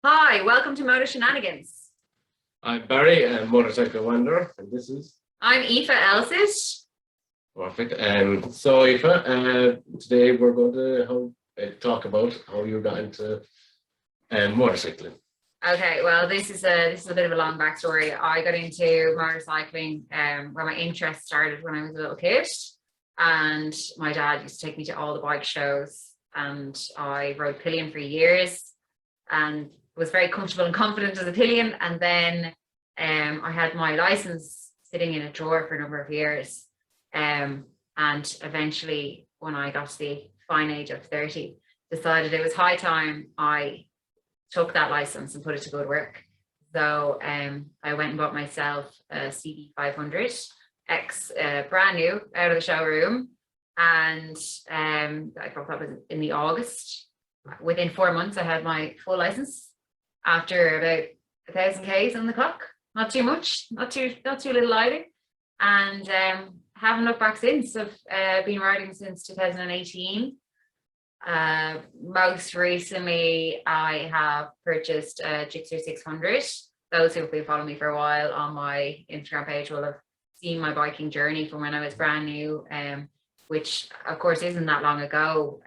Hi, welcome to Motoshenanigans. I'm Barry, a motorcycle wanderer, and this is I'm Aoife Elsid. perfect. So, Aoife, today we're going to talk about how you got into motorcycling. Okay, well, this is a bit of a long backstory. I got into motorcycling where my interest started when I was a little kid, and my dad used to take me to all the bike shows, and I rode pillion for years, and was very comfortable and confident as a pillion. And then I had my license sitting in a drawer for a number of years, and eventually, when I got to the fine age of 30, decided it was high time I took that license and put it to good work. So I went and bought myself a CD 500 X, brand new, out of the showroom, and I thought that was in the August. Within 4 months, I had my full license after about 1,000 Ks on the clock. Not too much, not too little either, and haven't looked back since. I've been riding since 2018. Most recently, I have purchased a Gixxer 600. Those who have been following me for a while on my Instagram page will have seen my biking journey from when I was brand new, which of course isn't that long ago,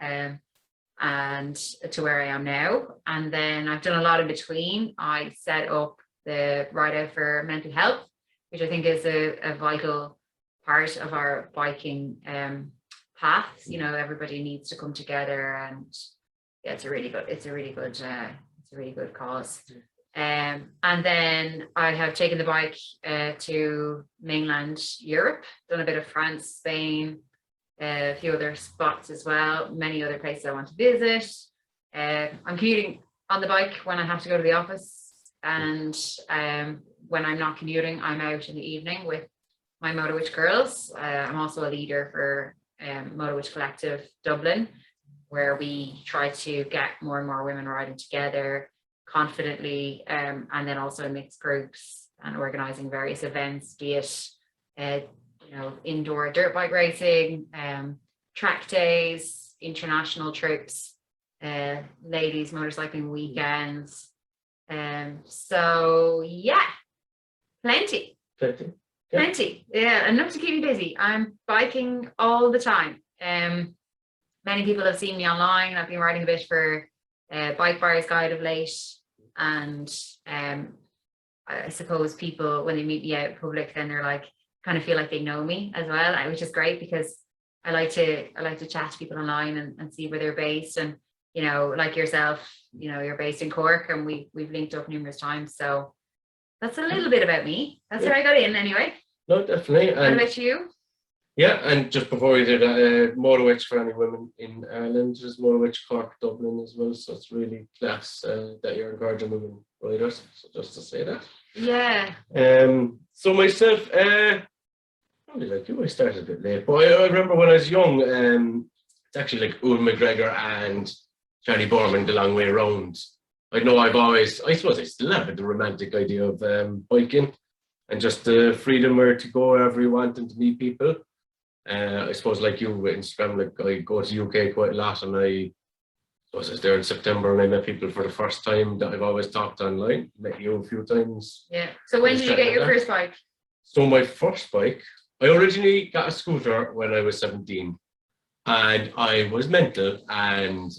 and to where I am now. And then I've done a lot in between. I set up the Ride Out for Mental Health, which I think is a vital part of our biking paths. You know, everybody needs to come together, and yeah, it's a really good cause. And then I have taken the bike to mainland Europe, done a bit of France, Spain, a few other spots as well, many other places I want to visit. I'm commuting on the bike when I have to go to the office, and when I'm not commuting, I'm out in the evening with my Motor Witch girls. I'm also a leader for Motor Witch Collective Dublin, where we try to get more and more women riding together confidently, and then also in mixed groups, and organising various events, be it indoor dirt bike racing, track days, international trips, ladies motorcycling weekends. So yeah, plenty. Yeah, enough to keep me busy. I'm biking all the time. Many people have seen me online. I've been writing a bit for Bike Buyer's Guide of late, and I suppose people, when they meet me out in public, then they're like, kind of feel like they know me as well, which is great, because I like to chat to people online and see where they're based. And like yourself, you're based in Cork, and we've linked up numerous times. So that's a little bit about me. That's how I got in anyway. No, definitely. What about you? Yeah, and just before we do that, Motor Witch for any women in Ireland, there's Motor Witch Cork, Dublin as well. So it's really class that you're encouraging women riders. So just to say that. Yeah. So myself, probably like you, I started a bit late, but I remember when I was young, it's actually like Ewan McGregor and Charlie Borman the long way around. I know I suppose I still have the romantic idea of biking, and just the freedom where to go wherever you want and to meet people. I suppose like you with Instagram, like I go to UK quite a lot, and I was there in September, and I met people for the first time that I've always talked online. Met you a few times. Yeah. So when did you get your first bike? So my first bike, I originally got a scooter when I was 17, and I was mental, and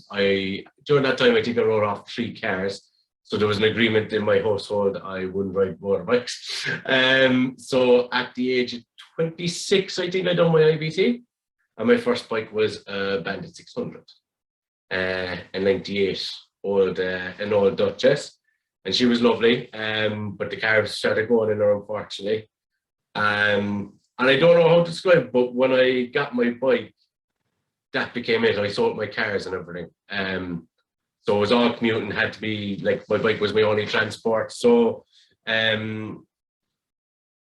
during that time I think I rode off 3 cars. So there was an agreement in my household I wouldn't ride motorbikes. So at the age of 26, I think I done my IBT, and my first bike was a Bandit 600, a 98, an old Duchess, and she was lovely. But the carbs started going in her, unfortunately. And I don't know how to describe it, but when I got my bike, that became it. I sold my cars and everything. So it was all commuting, had to be like, my bike was my only transport. So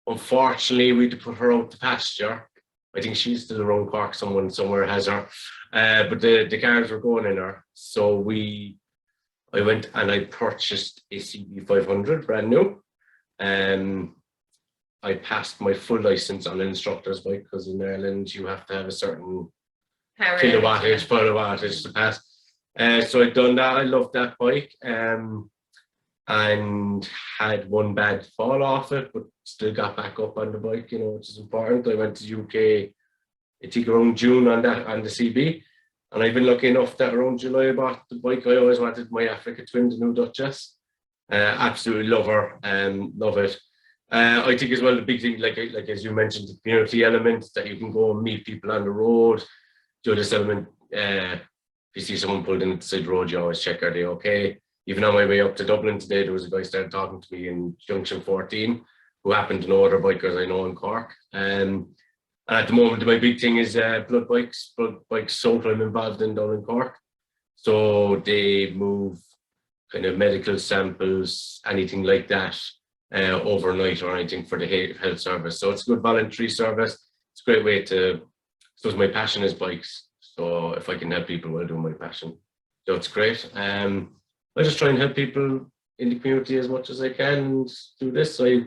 unfortunately, we had to put her out to pasture. I think she's still around Cork, someone somewhere has her. But the cars were going in her. So I went and I purchased a CB 500, brand new. I passed my full license on an instructor's bike, because in Ireland you have to have a certain kilowattage to pass. So I'd done that. I loved that bike. and had one bad fall off it, but still got back up on the bike, you know, which is important. I went to UK, I think around June on the CB, and I've been lucky enough that around July I bought the bike. I always wanted, my Africa Twin, the new Duchess. Absolutely love her, love it. I think as well the big thing, like as you mentioned, the community element, that you can go and meet people on the road. The other element, if you see someone pulled in at the side road, you always check, are they okay? Even on my way up to Dublin today, there was a guy started talking to me in Junction 14 who happened to know other bikers I know in Cork. And at the moment, my big thing is blood bikes sold I'm involved in down in Cork. So they move kind of medical samples, anything like that, overnight or anything for the health service. So it's a good voluntary service. It's a great way to, so my passion is bikes. So if I can help people, I'll do my passion. So it's great. I just try and help people in the community as much as I can and do this. I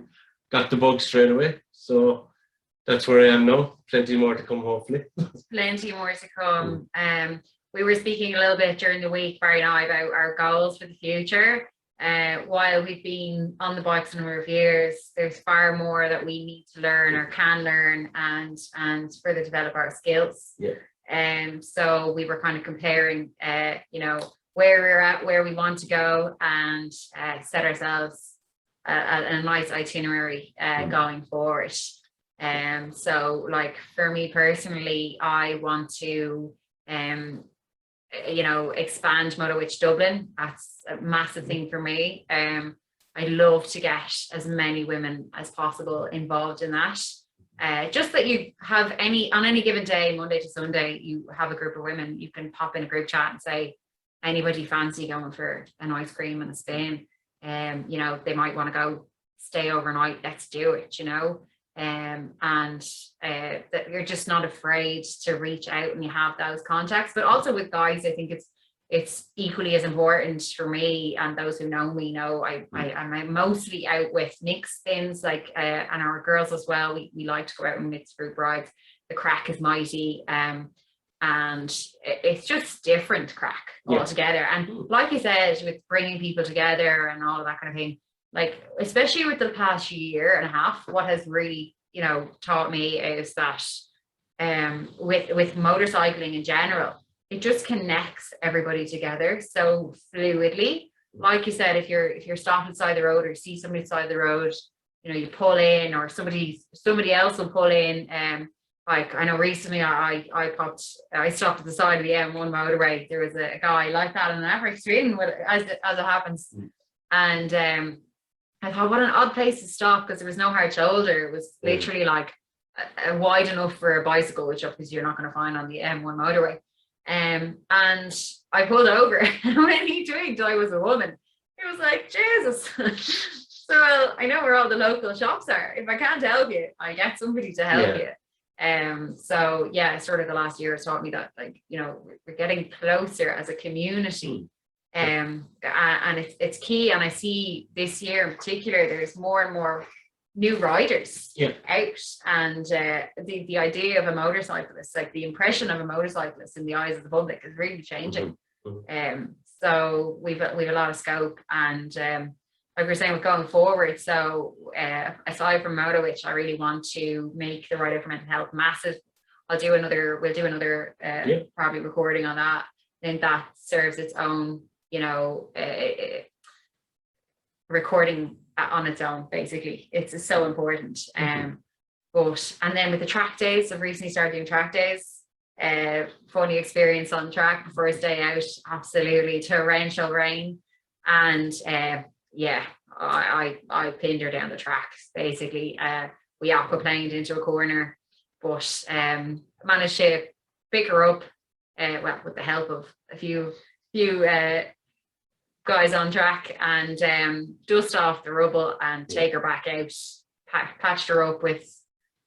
got the bug straight away. So that's where I am now. Plenty more to come, hopefully. Plenty more to come. We were speaking a little bit during the week, Barry and I, about our goals for the future. While we've been on the bikes a number of years, there's far more that we need to learn or can learn and further develop our skills. Yeah. So we were kind of comparing, you know, where we're at, where we want to go, and set ourselves a nice itinerary going forward. So like for me personally, I want to you know, expand Motowitch Dublin. That's a massive thing for me. I love to get as many women as possible involved in that. Just that you have on any given day, Monday to Sunday, you have a group of women, you can pop in a group chat and say, anybody fancy going for an ice cream and a spin? You know, they might want to go stay overnight, let's do it, you know. That you're just not afraid to reach out and you have those contacts. But also with guys, I think it's equally as important for me, and those who know me know I'm mostly out with mixed spins, like and our girls as well. We like to go out and mix group rides. The crack is mighty, and it's just different crack altogether. And like you said, with bringing people together and all of that kind of thing, like especially with the past year and a half, what has really, you know, taught me is that with motorcycling in general, it just connects everybody together so fluidly. Like you said, if you're stopped beside the road or you see somebody beside the road, you know, you pull in, or somebody else will pull in. Like I know recently I stopped at the side of the M1 motorway. There was a guy like that in an Africa Twin, as it happens. And I thought, what an odd place to stop, because there was no hard shoulder. It was literally like wide enough for a bicycle, which obviously you're not going to find on the M1 motorway. And I pulled over, and when he twigged I was a woman, he was like, Jesus. So I know where all the local shops are. If I can't help you, I get somebody to help you. So yeah, sort of the last year has taught me that, like, you know, we're getting closer as a community. And it's key. And I see this year in particular, there's more and more new riders out, and the idea of a motorcyclist, like the impression of a motorcyclist in the eyes of the public, is really changing. So we've a lot of scope, and like we were saying, with going forward, so aside from Motowitch, I really want to make the Ride Out for Mental Health massive. We'll do another probably recording on that. Then that serves its own, you know, recording on its own, basically. It's so important. But and then with the track days, I've recently started doing track days. Funny experience on track, the first day out, absolutely torrential rain, and I pinned her down the track, basically. We aquaplaned into a corner, but managed to pick her up, well, with the help of a few guys on track, and dust off the rubble and take her back out, patched her up with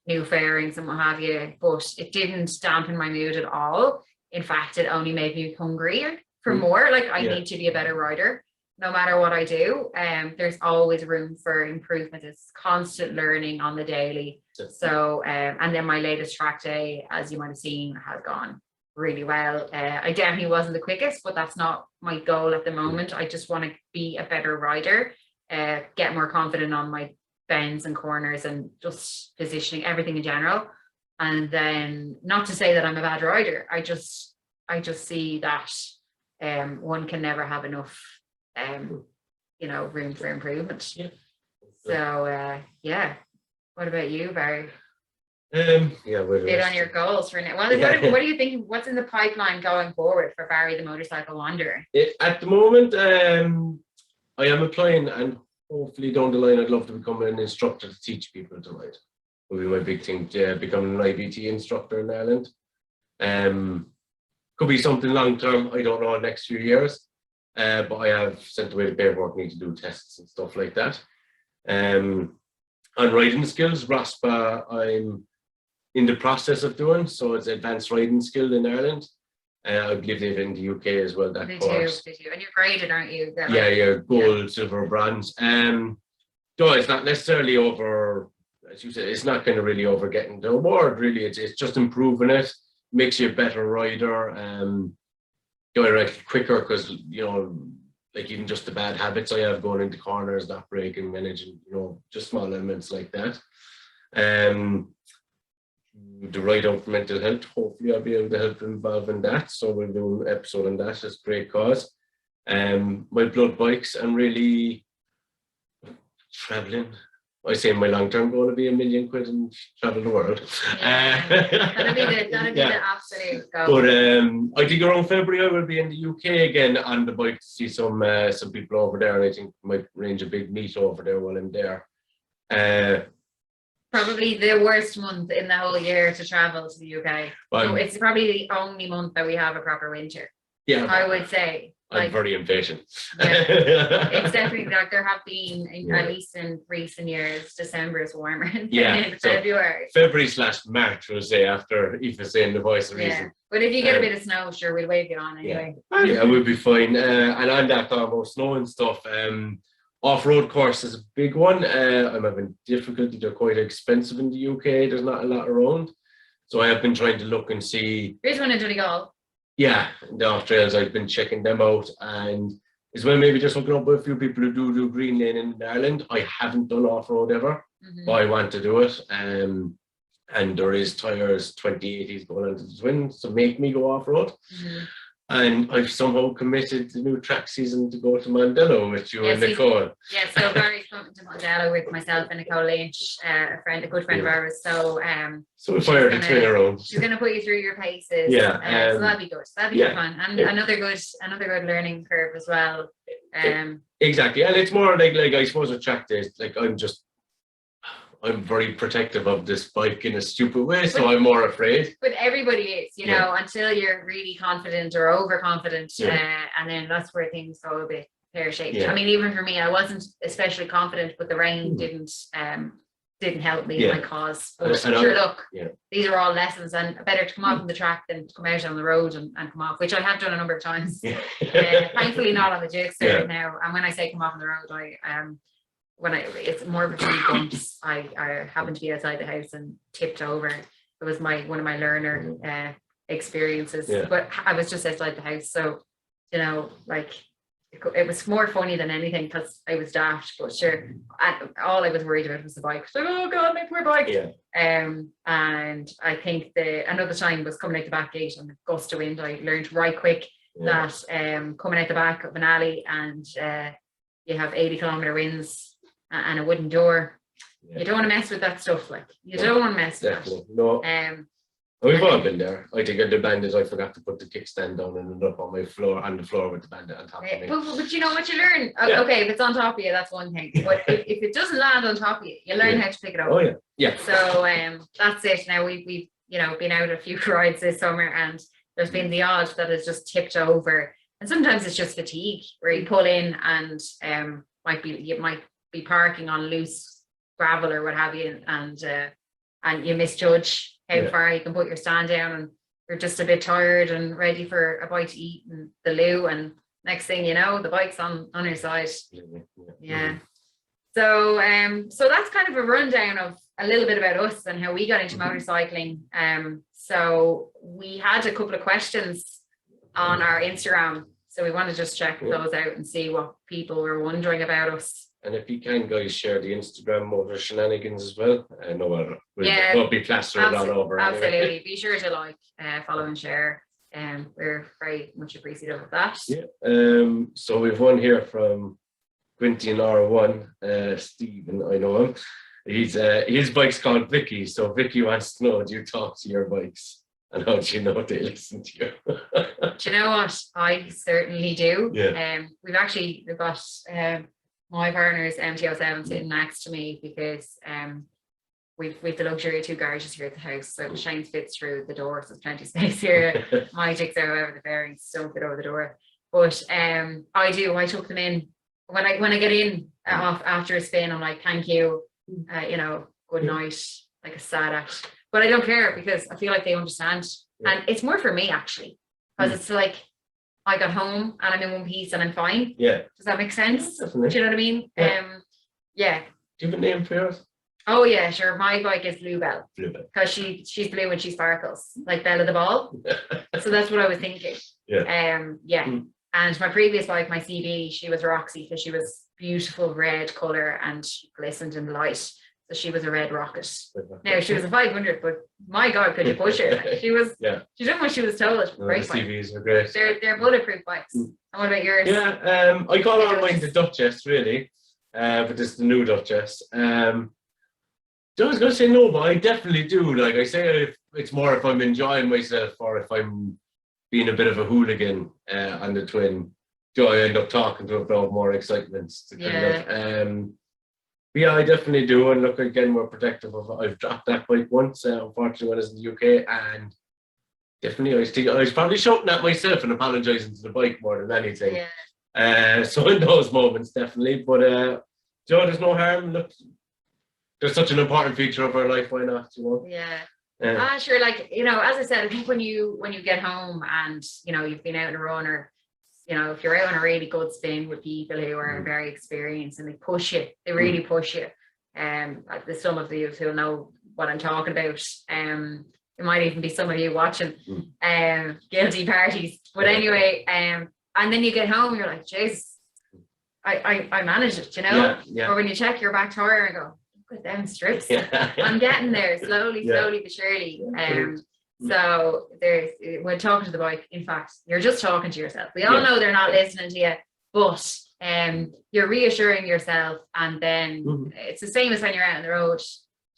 new fairings and what have you. But it didn't dampen my mood at all. In fact, it only made me hungrier for more. Like, I need to be a better rider no matter what I do. There's always room for improvement. It's constant learning on the daily. So and then my latest track day, as you might have seen, has gone really well. I definitely wasn't the quickest, but that's not my goal at the moment. I just want to be a better rider. get more confident on my bends and corners and just positioning, everything in general. And then, not to say that I'm a bad rider, I just see that one can never have enough room for improvement. Yeah. So what about you, Barry? Bit on your goals for now. What are you thinking? What's in the pipeline going forward for Barry the Motorcycle Wanderer? At the moment, I am applying, and hopefully down the line I'd love to become an instructor to teach people to ride. Would be my big thing, to become an IBT instructor in Ireland. Could be something long term, I don't know, next few years. But I have sent away the paperwork, need to do tests and stuff like that. On riding skills, RASPA, I'm in the process of doing, so it's advanced riding skill in Ireland. I believe they've in the UK as well, that course. They do. And you're graded, aren't you? Yeah, gold, silver, bronze. No, it's not necessarily over, as you said, it's not kind of really over getting the award, really. It's just improving it, makes you a better rider, going around quicker, because, like even just the bad habits I have, going into corners, not braking, managing, just small elements like that. The ride out for mental health, hopefully I'll be able to help involve in that, so we'll do an episode on that. It's a great cause. My blood bikes, I'm really traveling. I say my long-term goal will be £1 million and travel the world. That'll be the absolute goal. But I think around February I will be in the UK again on the bike to see some people over there, and I think I might arrange a big meet over there while I'm there. Probably the worst month in the whole year to travel to the UK. So it's probably the only month that we have a proper winter. Yeah, I would say. I'm very impatient. Yeah, it's definitely like there have been, at least in recent years, December is warmer than in February. February/March, we'll say, after Aoife saying the voice of reason. But if you get a bit of snow, sure, we'll wave you on anyway. Yeah, we'll be fine. And on that about snow and stuff, off-road course is a big one. I'm having difficulty. They're quite expensive in the UK. There's not a lot around. So I have been trying to look and see. There's one in Donegal. Yeah, the off trails, I've been checking them out, and as well maybe just hooking up with a few people who do green lane in Ireland. I haven't done off-road ever, but I want to do it. And there is tyres 2080s going onto the twin, so make me go off-road. And I've somehow committed the new track season to go to Mondello with you and Nicole. Yeah, so Barry's coming to Mondello with myself and Nicole Lynch, a good friend of ours. So we fired the twin around. She's going to put you through your paces. Yeah, so that'll be good. That'll be fun, and another good learning curve as well. Exactly, and it's more like I suppose with track days, like I'm very protective of this bike in a stupid way, so I'm more afraid. But everybody is, until you're really confident or overconfident, and then that's where things go a bit pear-shaped. I mean, even for me, I wasn't especially confident, but the rain didn't help me in my cause. But look, these are all lessons, and better to come off on the track than to come out on the road and come off, which I have done a number of times. Thankfully not on the Gixxer now. And when I say come off on the road, it's more of a few bumps. I happened to be outside the house and tipped over. It was one of my learner experiences, but I was just outside the house, so it was more funny than anything because I was daft. But sure, all I was worried about was the bike. So, oh God, my poor bike. And I think another time was coming out the back gate and the gust of wind. I learned right quick that coming out the back of an alley and you have 80-kilometer winds and a wooden door. You don't want to mess with that stuff. You don't want to mess with that. No. We've all been there. I think at the bandit, I forgot to put the kickstand down and ended up on the floor with the bandit on top of me. But you know what you learn? Okay, if it's on top of you, that's one thing. But if it doesn't land on top of you, you learn how to pick it up. Oh yeah. So that's it. Now we've been out a few rides this summer, and there's been the odd that has just tipped over, and sometimes it's just fatigue where you pull in and you might be parking on loose gravel or what have you, and you misjudge how far you can put your stand down, and you're just a bit tired and ready for a bite to eat in the loo, and next thing you know, the bike's on your side. So that's kind of a rundown of a little bit about us and how we got into motorcycling. So we had a couple of questions on our Instagram. So we want to just check those out and see what people were wondering about us. And if you can, guys, share the Instagram Motoshenanigans as well. I know we'll be plastered all over. Absolutely. Anyway. Be sure to like, follow and share. We're very much appreciative of that. Yeah. So we've one here from Quinty and R1, Stephen, I know him. His bike's called Vicky. So Vicky wants to know, do you talk to your bikes? And how do you know they listen to you? Do you know what? I certainly do. Yeah. We've got my partner's MT-07 sitting next to me because we've the luxury of 2 garages here at the house. So Shane fits through the door, so there's plenty of space here. My jigsaw, however, the bearings don't fit over the door. But I took them in. When I get in after a spin, I'm like, thank you, good night, like a sad act. But I don't care because I feel like they understand. Yeah. And it's more for me actually, because it's like I got home and I'm in one piece and I'm fine. Yeah. Does that make sense? Yeah, do you know what I mean? Yeah. Yeah. Do you have a name for yours? Oh yeah, sure. My bike is Bluebell. Bluebell. Because she's blue and she sparkles, like Bella the Ball. So that's what I was thinking. Yeah. And my previous bike, my CB, she was Roxy because she was beautiful red colour and she glistened in the light. So she was a red rocket. Now she was a 500, but my God, could you push her? Like, she did what she was told. Great bike. CVs are great. They're bulletproof bikes. And what about yours? Yeah, I call on mine the Duchess really, but this is the new Duchess. I was going to say no, but I definitely do. Like I say, it's more if I'm enjoying myself or if I'm being a bit of a hooligan on the twin. Do I end up talking to about more excitement? But yeah, I definitely do. And look, again, we're protective of it. I've dropped that bike once, unfortunately, when I was in the UK. And definitely, I was probably shouting at myself and apologising to the bike more than anything. Yeah. So in those moments, definitely. But, there's no harm. Look, there's such an important feature of our life. Why not, Yeah. Sure. Like, as I said, I think when you get home and, you've been out on a run or, if you're out on a really good spin with people who are very experienced and they push you, they really push you. There's some of you who'll know what I'm talking about. It might even be some of you watching guilty parties. But anyway, and then you get home, you're like, jeez, I managed it, Yeah. Or when you check your back tire and go, look at them strips. I'm getting there slowly but surely. So when talking to the bike, in fact, you're just talking to yourself. We all know they're not listening to you, but you're reassuring yourself. And then it's the same as when you're out on the road.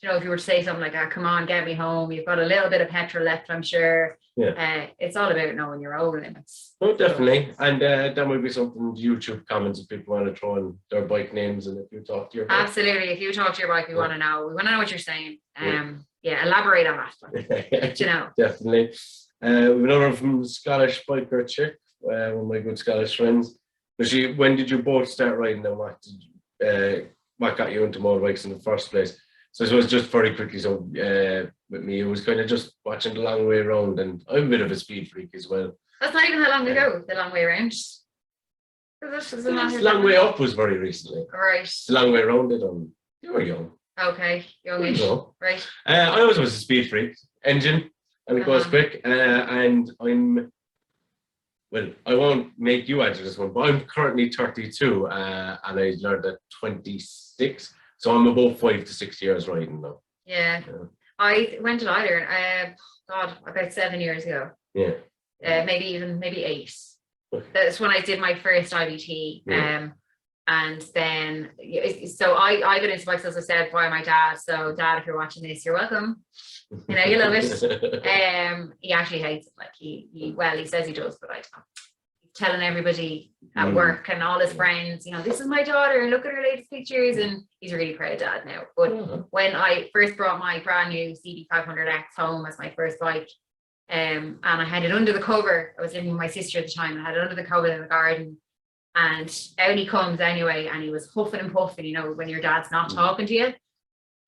If you were to say something like, come on, get me home. You've got a little bit of petrol left, I'm sure. Yeah. It's all about knowing your own limits. Oh, definitely. And that might be something YouTube comments if people want to throw in their bike names and if you talk to your bike. Absolutely. If you talk to your bike, we want to know. We want to know what you're saying. Elaborate on that. Definitely. We have another one from Scottish biker chick, one of my good Scottish friends. But when did you both start riding and what got you into motorbikes in the first place? So it was just very quickly. So with me, it was kind of just watching the long way around, and I'm a bit of a speed freak as well. That's not even that long ago. The long way around. The long way up was very recently. Right. The long way around it. You were young. Okay, youngish. Right. I always was a speed freak. Engine, and it goes quick. And I won't make you answer this one, but I'm currently 32, and I learned at 26. So I'm about 5 to 6 years riding now. Yeah. I went to Ireland, about 7 years ago. Yeah. Maybe 8. Okay. That's when I did my first IBT. And then, so I got into bikes, as I said, by my dad. So Dad, if you're watching this, you're welcome. You love it. He actually hates it. Like he says he does, but I don't. Telling everybody at work and all his friends, this is my daughter and look at her latest pictures, and he's a really proud dad now. But when I first brought my brand new CD500X home as my first bike, and I had it under the cover, I was living with my sister at the time, and I had it under the cover in the garden, and out he comes anyway, and he was huffing and puffing, when your dad's not talking to you.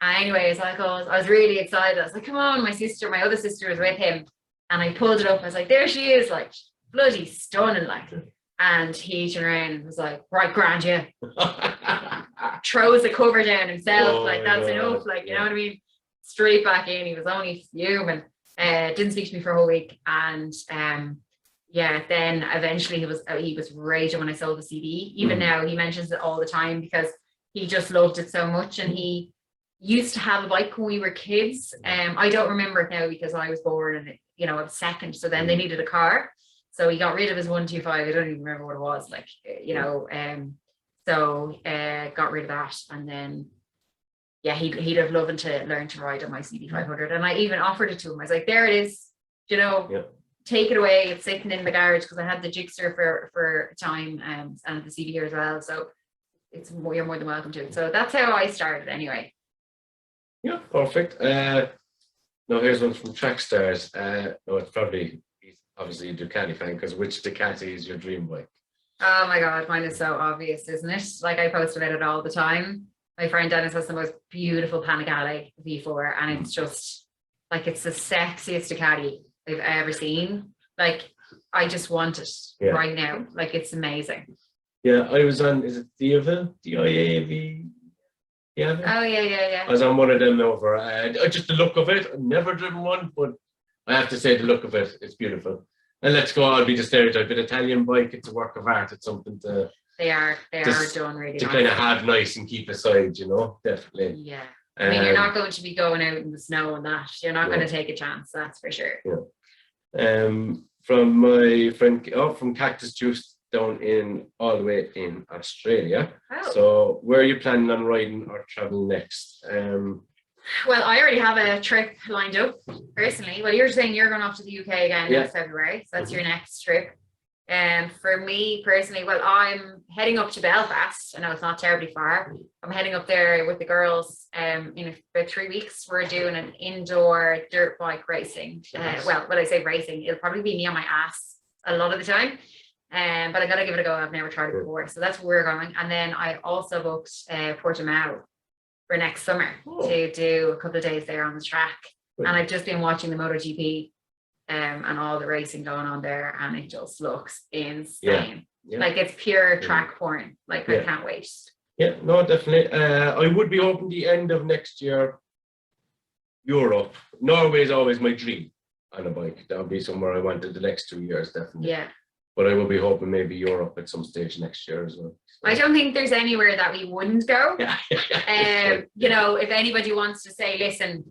And anyway, I was really excited. I was like, come on, my other sister was with him, and I pulled it up. I was like, there she is, like bloody stunning, like. And he turned around and was like, right, grand, yeah. Throws the cover down himself, that's enough, like, you know what I mean? Straight back in. He was only fuming. Didn't speak to me for a whole week, and yeah, then eventually he was raging when I sold the CD. Even now he mentions it all the time because he just loved it so much, and he used to have a bike when we were kids. I don't remember it now because I was born and you know, I was second, so then they needed a car, so he got rid of his 125. I don't even remember what it was, like, you know, so got rid of that, and then yeah, he'd have loved to learn to ride on my CD500, and I even offered it to him. I was like, there it is, you know, take it away. It's sitting in the garage, because I had the Gixxer for a time, and the CD here as well. So you're more than welcome to. So that's how I started anyway. Yeah, perfect. Now here's one from Trackstars. No, it's probably, he's obviously a Ducati fan, because which Ducati is your dream bike? Oh my God, mine is so obvious, isn't it? Like, I post about it all the time. My friend Dennis has the most beautiful Panigale V4, and it's just like, it's the sexiest Ducati I've ever seen. Like, I just want it right now. Like, it's amazing. Yeah, I was on, is it Diav? D-I-A-V? Yeah. Oh yeah. I was on one of them over. Just the look of it. I've never driven one, but I have to say the look of it, it's beautiful. And let's go, I'll be the stereotype. An Italian bike, it's a work of art. It's something to... They are done really to kind of have nice and keep aside, you know, definitely. Yeah. I mean, you're not going to be going out in the snow and that. You're not going to take a chance, that's for sure. Yeah. From my friend, from Cactus Juice down in all the way in Australia. Oh. So where are you planning on riding or traveling next? Well, I already have a trip lined up personally. Well, you're saying you're going off to the UK again in February. So that's your next trip. And for me personally, well, I'm heading up to Belfast. I know it's not terribly far. I'm heading up there with the girls in about 3 weeks. We're doing an indoor dirt bike racing. Well, when I say racing, it'll probably be me on my ass a lot of the time. But I got to give it a go. I've never tried it before. So that's where we're going. And then I also booked Portimao for next summer to do a couple of days there on the track. And I've just been watching the MotoGP and all the racing going on there, and it just looks insane. Like, it's pure track porn. Like, I can't wait. Yeah, no, definitely. I would be hoping the end of next year, Europe. Norway is always my dream on a bike. That would be somewhere I wanted the next 2 years, definitely. Yeah. But I will be hoping maybe Europe at some stage next year as well. So. I don't think there's anywhere that we wouldn't go. You know, if anybody wants to say, listen,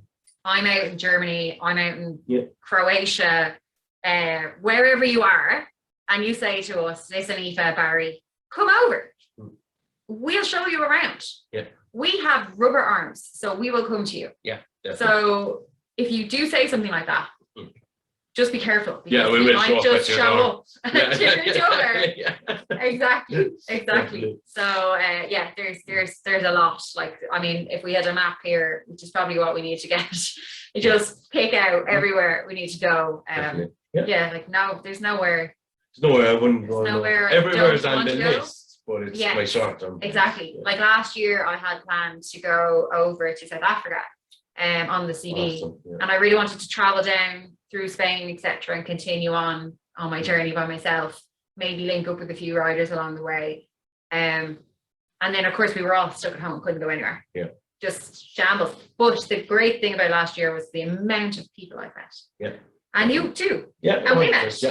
I'm out in Germany, I'm out in Croatia, wherever you are, and you say to us, listen, Aoife, Barry, come over. We'll show you around. Yeah. We have rubber arms, so we will come to you. Yeah, definitely. So if you do say something like that, just be careful. Yeah, we will might just show up to your door. Exactly. Definitely. So there's a lot. Like, I mean, if we had a map here, which is probably what we need to get, just pick out everywhere we need to go. Like, no, there's nowhere. There's nowhere I wouldn't go. Nowhere. Everywhere's on the list, but it's my short term. Exactly. Like last year, I had planned to go over to South Africa on the CD, and I really wanted to travel down through Spain, etc., and continue on my journey by myself, maybe link up with a few riders along the way. And then, of course, we were all stuck at home, couldn't go anywhere. Yeah. Just shambles. But the great thing about last year was the amount of people I met. Yeah. And you too. Yeah. And we met.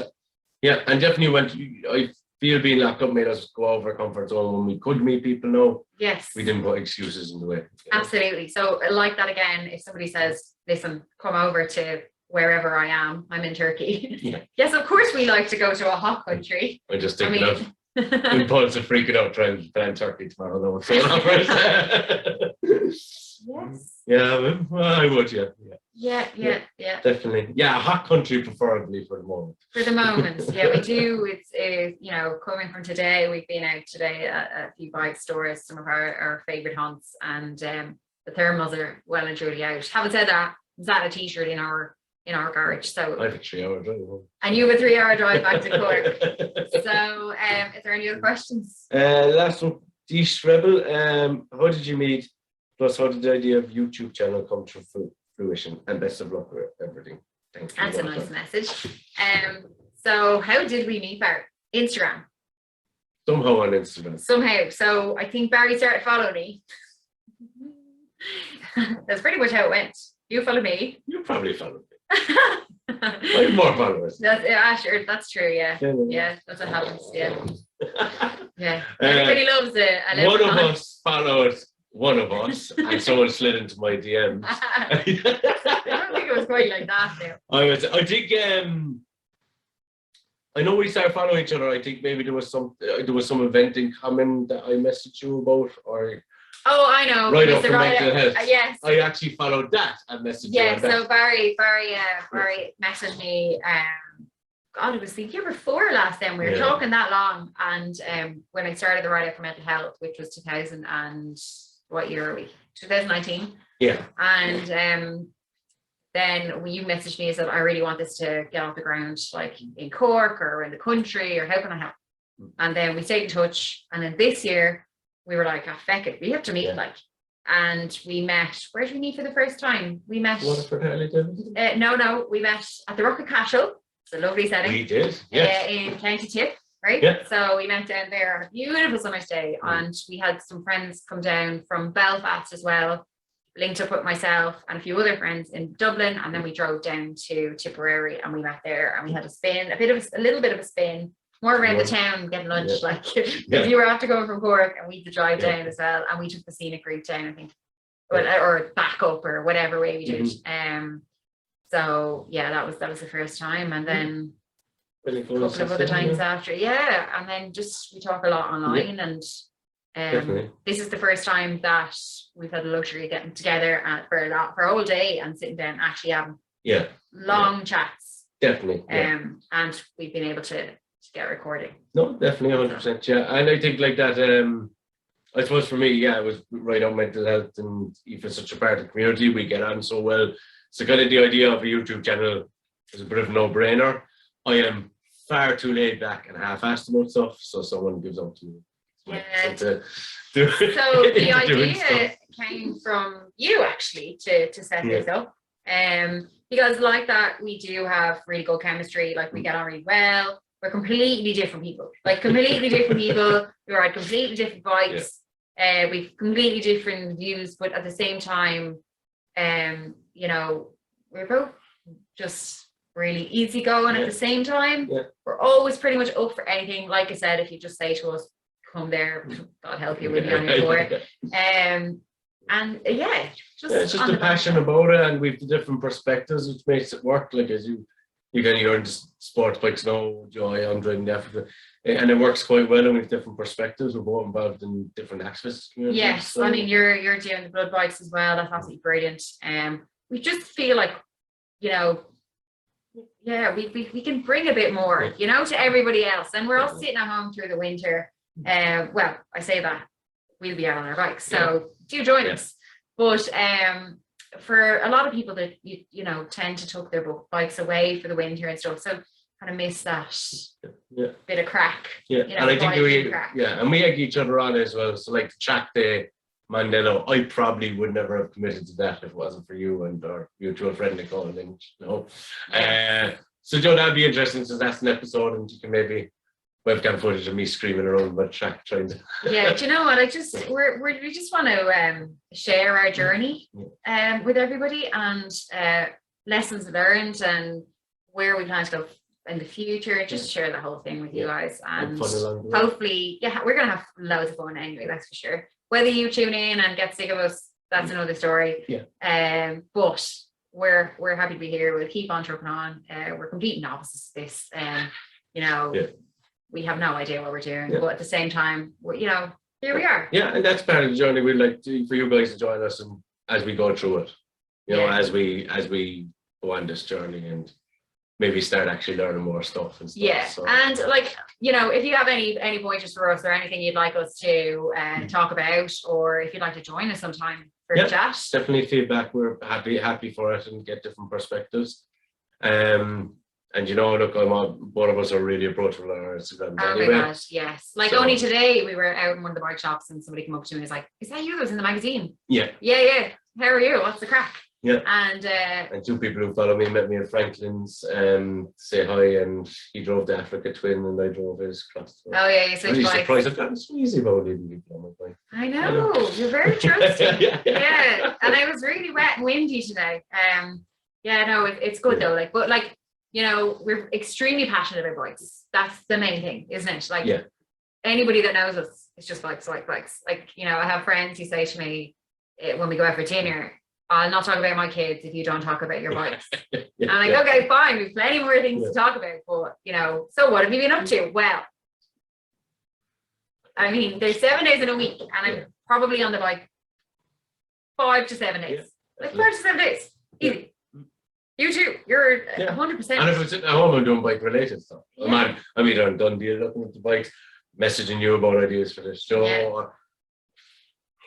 Yeah. And definitely I feel being locked up made us go over our comfort zone when we could meet people now. Yes. We didn't put excuses in the way. Absolutely. So like that again, if somebody says, listen, come over to wherever I am, I'm in Turkey. Yeah. Yes, of course we like to go to a hot country. I just think of impulsive freaking out trying to plan Turkey tomorrow. Though, what's going on first. Yes. Yeah, well, I would, Yeah, definitely. Yeah, a hot country preferably for the moment. For the moment, yeah, we do. It's you know, coming from today, we've been out today at a few bike stores, some of our favourite hunts, and the thermals are well and truly out. Having said that, was that a t-shirt in our garage? So I have a 3-hour drive. And you have a 3-hour drive back to Cork. So is there any other questions? Last one, Dish Rebel. How did you meet? Plus, how did the idea of YouTube channel come to fruition? And best of luck with everything. Thank you. That's a nice message. So how did we meet, Barry? Instagram. Somehow on Instagram. Somehow. So I think Barry started following me. That's pretty much how it went. You follow me. You probably followed me. I have more followers. Sure, that's true. Yeah, that's what happens. Yeah. Uh, Everybody loves it. One of us followed one of us, and someone slid into my DMs. I don't think it was quite like that. Though. I think. I know we started following each other. I think maybe there was some event in common that I messaged you about, or. Oh, I know. Right up for mental health. Yes. I actually followed that and messaged you. Yeah. So Barry messaged me. God, it was the year before last. Then we were talking that long, and when I started the Right Out for Mental Health, which was 2000 and what year are we? 2019. Yeah. And then you messaged me and said, I really want this to get off the ground, like in Cork or around the country, or how can I help? And then we stayed in touch. And then this year we were like, feck it, we have to meet, and we met. Where did we meet for the first time? We met. No, we met at the Rocket Castle. It's a lovely setting. We did, yes. In County Tip, right? Yeah. So we went down there on a beautiful summer's day, and we had some friends come down from Belfast as well. Linked up with myself and a few other friends in Dublin, and then we drove down to Tipperary and we met there, and we had a spin, a little bit of a spin, more around the town, getting lunch, like if you were after going from Cork, and we had to drive down as well, and we took the scenic route down, I think, or back up or whatever way we did. So yeah, that was the first time, and then a couple of other times after, and then just we talk a lot online, and this is the first time that we've had the luxury of getting together for a whole day and sitting down actually having long chats. Definitely. And we've been able to get recording. No, definitely 100%. Yeah. And I think like that, I suppose for me, it was Right Out Mental Health, and Aoife is such a part of the community. We get on so well. So kind of the idea of a YouTube channel is a bit of a no-brainer. I am far too laid back and half-assed about stuff, so someone gives up to me. Yeah. So the idea came from you actually to set this up, because like that we do have really good chemistry. Like we get on really well. We're completely different people. We ride completely different bikes. We've completely different views, but at the same time, we're both just really easygoing at the same time. We're always pretty much up for anything. Like I said, if you just say to us, come there, God help you, we'll be on your tour. It's just a passion about it, and we've the different perspectives, which makes it work. Like as you're in sports bikes now, Joy, I'm driving the Africa, and it works quite well, and with different perspectives. We're both involved in different aspects. Yes, so. I mean you're doing the blood bikes as well. That's absolutely brilliant. We just feel like, we can bring a bit more, to everybody else, and we're all sitting at home through the winter. Well, I say that we'll be out on our bikes, so do join us. But for a lot of people that tend to tuck their bikes away for the winter and stuff, so kind of miss that bit of crack. And I think and we egg each other on as well. So like the track day, Mandela, I probably would never have committed to that if it wasn't for you and our mutual friend Nicole Lynch. So Joe, that'd be interesting, since that's an episode, and you can maybe webcam footage of me screaming around my track trying to. Do you know what? We just want to share our journey with everybody, and lessons learned, and where we plan to go in the future. Just share the whole thing with you guys, and hopefully, we're gonna have loads of fun anyway. That's for sure. Whether you tune in and get sick of us, that's another story. But we're happy to be here. We'll keep on trucking on. We're complete novices at this, we have no idea what we're doing, but at the same time, here we are. And that's part of the journey. We'd like for you guys to join us, and as we go through it, as we go on this journey, and maybe start actually learning more stuff and stuff. And if you have any pointers for us or anything you'd like us to talk about, or if you'd like to join us sometime for a chat, definitely feedback. We're happy for it, and get different perspectives. And look, both of us are really approachable on our Instagram. Oh my gosh, yes. Only today we were out in one of the bike shops, and somebody came up to me and was like, "Is that you that was in the magazine?" Yeah. How are you? What's the crack? And two people who follow me met me at Franklin's say hi, and he drove the Africa Twin and I drove his cross. You switched bikes. Surprised I've gotten so easy about leaving people on my bike. I know. You're very trusting. And it was really wet and windy today. Yeah, no, it's good though. Like, but like, you know, we're extremely passionate about bikes. That's the main thing, isn't it? Like, anybody that knows us, it's just bikes, like bikes. Like, you know, I have friends who say to me when we go out for dinner, I'll not talk about my kids if you don't talk about your bikes. I'm like, okay, fine. We've plenty more things to talk about, but you know, so what have you been up to? Well, I mean, there's 7 days in a week, and I'm probably on the bike 5 to 7 days. Like 5 to 7 days, easy. You too. You're 100%. And if it's at home, I'm doing bike related stuff. I'm either on Dundee looking at the bikes, messaging you about ideas for the show.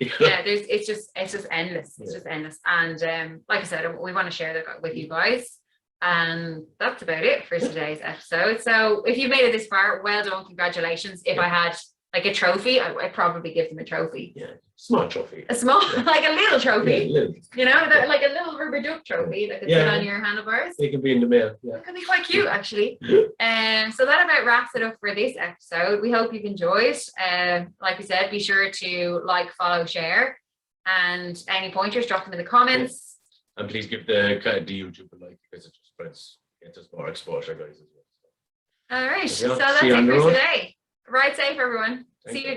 It's just endless. It's just endless. And like I said, we want to share that with you guys. And that's about it for today's episode. So if you made it this far, well done, congratulations. If I had like a trophy, I'd probably give them a trophy. Small trophy. A small, like a little trophy. Little. You know, like a little rubber duck trophy that could sit on your handlebars. They can be in the mail. It could be quite cute, actually. So that about wraps it up for this episode. We hope you've enjoyed. Like we said, be sure to like, follow, share, and any pointers, drop them in the comments. And please give the YouTube a like, because it just gets us more exposure, guys, as well. All right. So that's it for today. Ride safe, everyone. See you again.